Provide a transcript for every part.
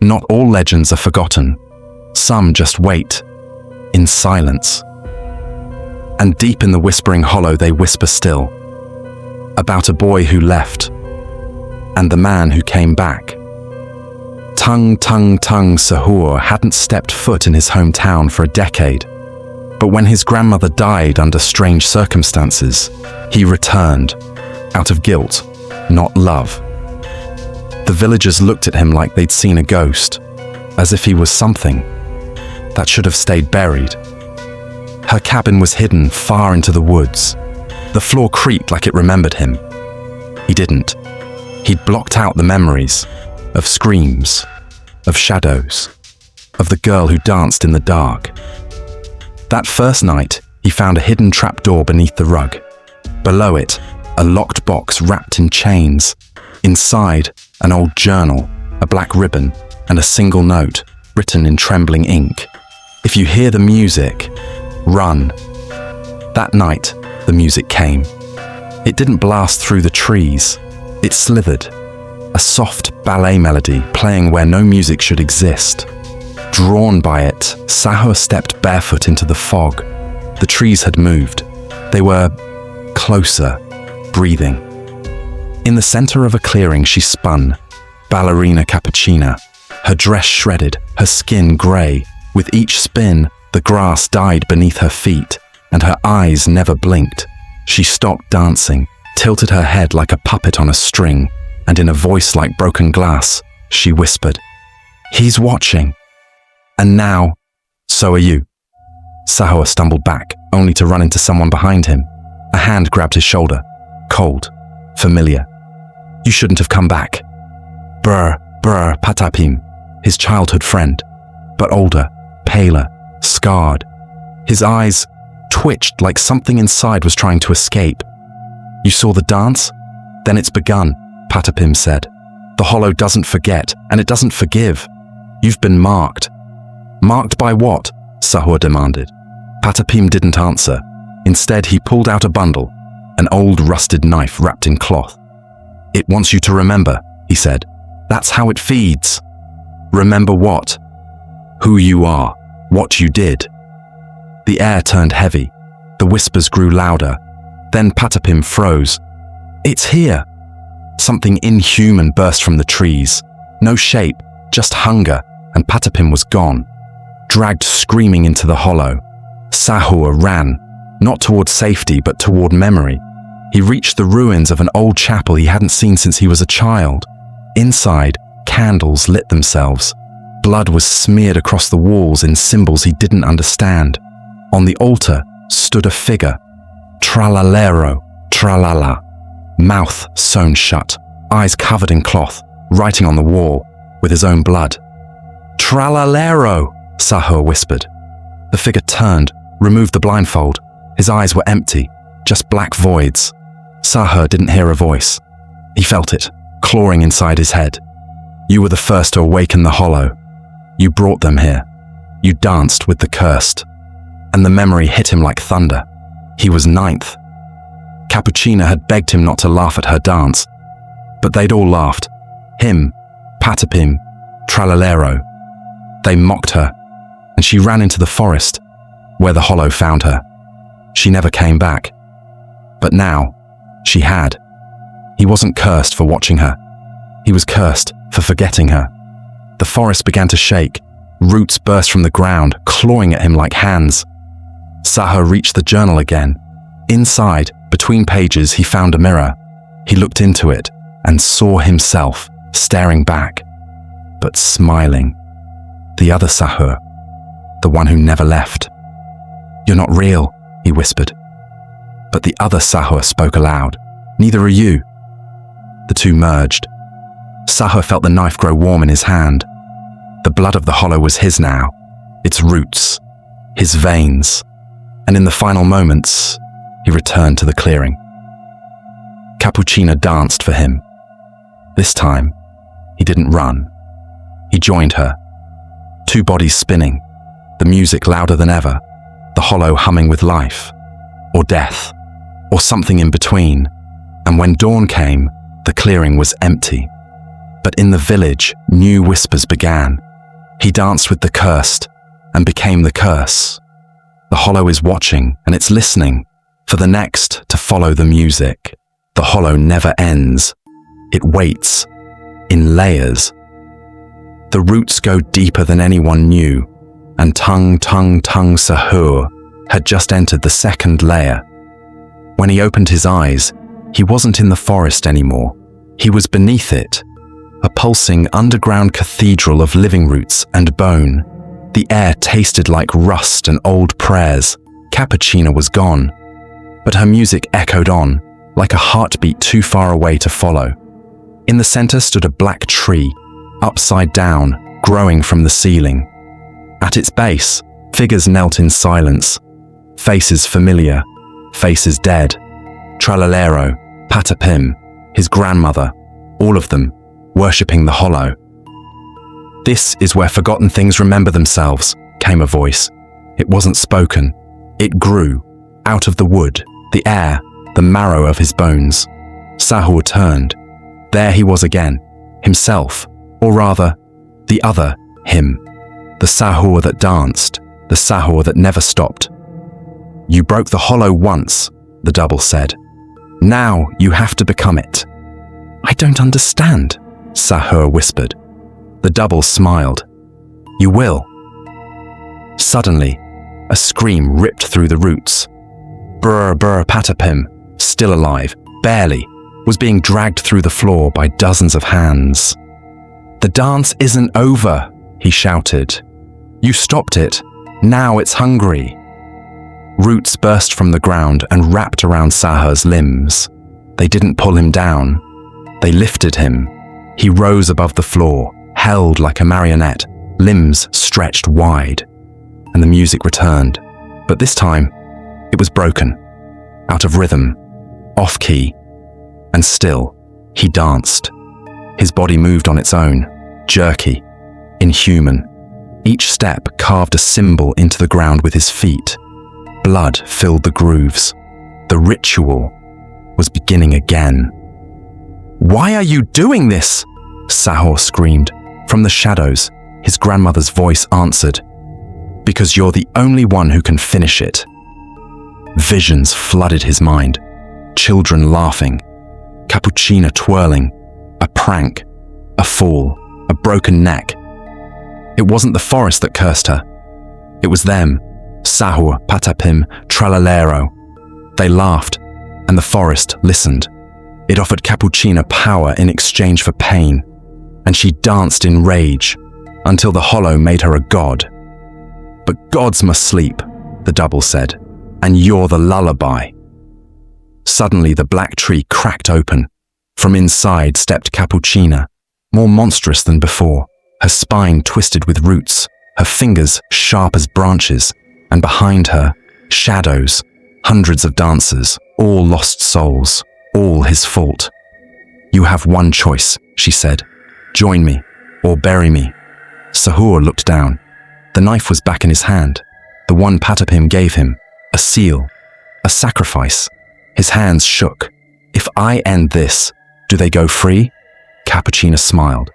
Not all legends are forgotten. Some just wait, in silence. And deep in the whispering hollow they whisper still, about a boy who left, and the man who came back. Tung, tung, tung SAHUR hadn't stepped foot in his hometown for a decade, but when his grandmother died under strange circumstances, he returned, out of guilt, not love. The villagers looked at him like they'd seen a ghost, as if he was something that should have stayed buried. Her cabin was hidden far into the woods. The floor creaked like it remembered him. He didn't. He'd blocked out the memories of screams, of shadows, of the girl who danced in the dark. That first night, he found a hidden trapdoor beneath the rug. Below it, a locked box wrapped in chains. Inside, an old journal, a black ribbon, and a single note written in trembling ink. If you hear the music, run. That night, the music came. It didn't blast through the trees. It slithered, a soft ballet melody playing where no music should exist. Drawn by it, SAHUR stepped barefoot into the fog. The trees had moved. They were closer, breathing. In the center of a clearing, she spun, ballerina cappuccina, her dress shredded, her skin gray. With each spin, the grass died beneath her feet, and her eyes never blinked. She stopped dancing, tilted her head like a puppet on a string, and in a voice like broken glass, she whispered, "He's watching. And now, so are you." SAHUR stumbled back, only to run into someone behind him. A hand grabbed his shoulder, cold, familiar. "You shouldn't have come back." Brr, brr, Patapim, his childhood friend, but older, paler, scarred. His eyes twitched like something inside was trying to escape. "You saw the dance? Then it's begun," Patapim said. "The hollow doesn't forget, and it doesn't forgive. You've been marked." "Marked by what?" SAHUR demanded. Patapim didn't answer. Instead, he pulled out a bundle, an old rusted knife wrapped in cloth. "It wants you to remember," he said. "That's how it feeds." "Remember what?" "Who you are, what you did." The air turned heavy. The whispers grew louder. Then Patapim froze. "It's here." Something inhuman burst from the trees. No shape, just hunger, and Patapim was gone, dragged screaming into the hollow. SAHUR ran, not toward safety but toward memory. He reached the ruins of an old chapel he hadn't seen since he was a child. Inside, candles lit themselves. Blood was smeared across the walls in symbols he didn't understand. On the altar stood a figure. Tralalero, tralala. Mouth sewn shut, eyes covered in cloth, writing on the wall with his own blood. "Tralalero," SAHUR whispered. The figure turned, removed the blindfold. His eyes were empty, just black voids. SAHUR didn't hear a voice. He felt it, clawing inside his head. "You were the first to awaken the hollow. You brought them here. You danced with the cursed." And the memory hit him like thunder. He was 9th. Cappuccina had begged him not to laugh at her dance, but they'd all laughed. Him, Patapim, Tralalero. They mocked her, and she ran into the forest, where the hollow found her. She never came back. But now, she had. He wasn't cursed for watching her. He was cursed for forgetting her. The forest began to shake. Roots burst from the ground, clawing at him like hands. SAHUR reached the journal again. Inside, between pages, he found a mirror. He looked into it and saw himself, staring back, but smiling. The other SAHUR, the one who never left. "You're not real," he whispered. But the other SAHUR spoke aloud. "Neither are you." The two merged. SAHUR felt the knife grow warm in his hand. The blood of the hollow was his now, its roots, his veins. And in the final moments, he returned to the clearing. Cappuccina danced for him. This time, he didn't run. He joined her. Two bodies spinning, the music louder than ever, the hollow humming with life, or death, or something in between. And when dawn came, the clearing was empty. But in the village, new whispers began. He danced with the cursed and became the curse. The hollow is watching and it's listening for the next to follow the music. The hollow never ends. It waits in layers. The roots go deeper than anyone knew, and TUNG SAHUR had just entered the second layer. When he opened his eyes, he wasn't in the forest anymore. He was beneath it, a pulsing underground cathedral of living roots and bone. The air tasted like rust and old prayers. Cappuccina was gone, but her music echoed on, like a heartbeat too far away to follow. In the center stood a black tree, upside down, growing from the ceiling. At its base, figures knelt in silence, faces familiar, faces dead. Tralalero, Patapim, his grandmother, all of them, worshipping the hollow. "This is where forgotten things remember themselves," came a voice. It wasn't spoken. It grew, out of the wood, the air, the marrow of his bones. Sahur turned. There he was again, himself, or rather, the other him. The Sahur that danced, the Sahur that never stopped. "You broke the hollow once," the double said. "Now you have to become it." "I don't understand," Sahur whispered. The double smiled. "You will." Suddenly, a scream ripped through the roots. Brr Patapim, still alive, barely, was being dragged through the floor by dozens of hands. "The dance isn't over," he shouted. "You stopped it. Now it's hungry." Roots burst from the ground and wrapped around Sahur's limbs. They didn't pull him down. They lifted him. He rose above the floor, held like a marionette, limbs stretched wide. And the music returned. But this time, it was broken, out of rhythm, off key. And still, he danced. His body moved on its own, jerky, inhuman. Each step carved a symbol into the ground with his feet. Blood filled the grooves. The ritual was beginning again. "Why are you doing this?" Sahur screamed. From the shadows, his grandmother's voice answered, "Because you're the only one who can finish it." Visions flooded his mind. Children laughing, cappuccina twirling, a prank, a fall, a broken neck. It wasn't the forest that cursed her. It was them, Sahur, Patapim, Tralalero. They laughed, and the forest listened. It offered Cappuccina power in exchange for pain, and she danced in rage until the hollow made her a god. "But gods must sleep," the double said, "and you're the lullaby." Suddenly the black tree cracked open. From inside stepped Cappuccina, more monstrous than before, her spine twisted with roots, her fingers sharp as branches, and behind her, shadows, hundreds of dancers, all lost souls, all his fault. "You have one choice," she said. "Join me, or bury me." Sahur looked down. The knife was back in his hand, the one Patapim gave him, a seal, a sacrifice. His hands shook. "If I end this, do they go free?" Cappuccina smiled.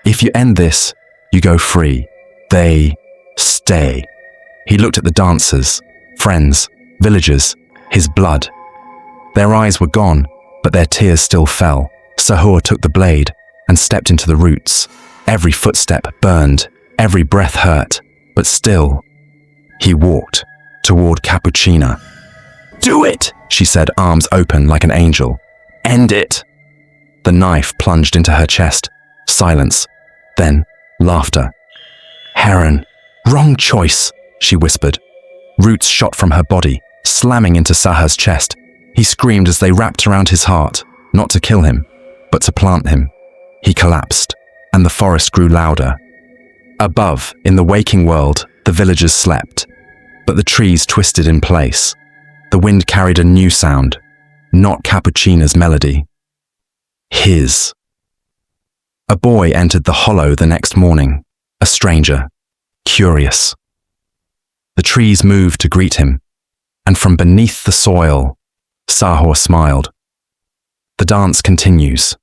"If you end this, you go free. They stay." He looked at the dancers, friends, villagers, his blood. Their eyes were gone, but their tears still fell. Sahur took the blade and stepped into the roots. Every footstep burned, every breath hurt, but still, he walked toward Cappuccina. "Do it!" she said, arms open like an angel. "End it!" The knife plunged into her chest. Silence. Then, laughter. "Heron, wrong choice," she whispered. Roots shot from her body, slamming into Sahur's chest. He screamed as they wrapped around his heart, not to kill him, but to plant him. He collapsed, and the forest grew louder. Above, in the waking world, the villagers slept, but the trees twisted in place. The wind carried a new sound, not Cappuccina's melody. His. A boy entered the hollow the next morning, a stranger, curious. The trees moved to greet him, and from beneath the soil, Sahur smiled. The dance continues,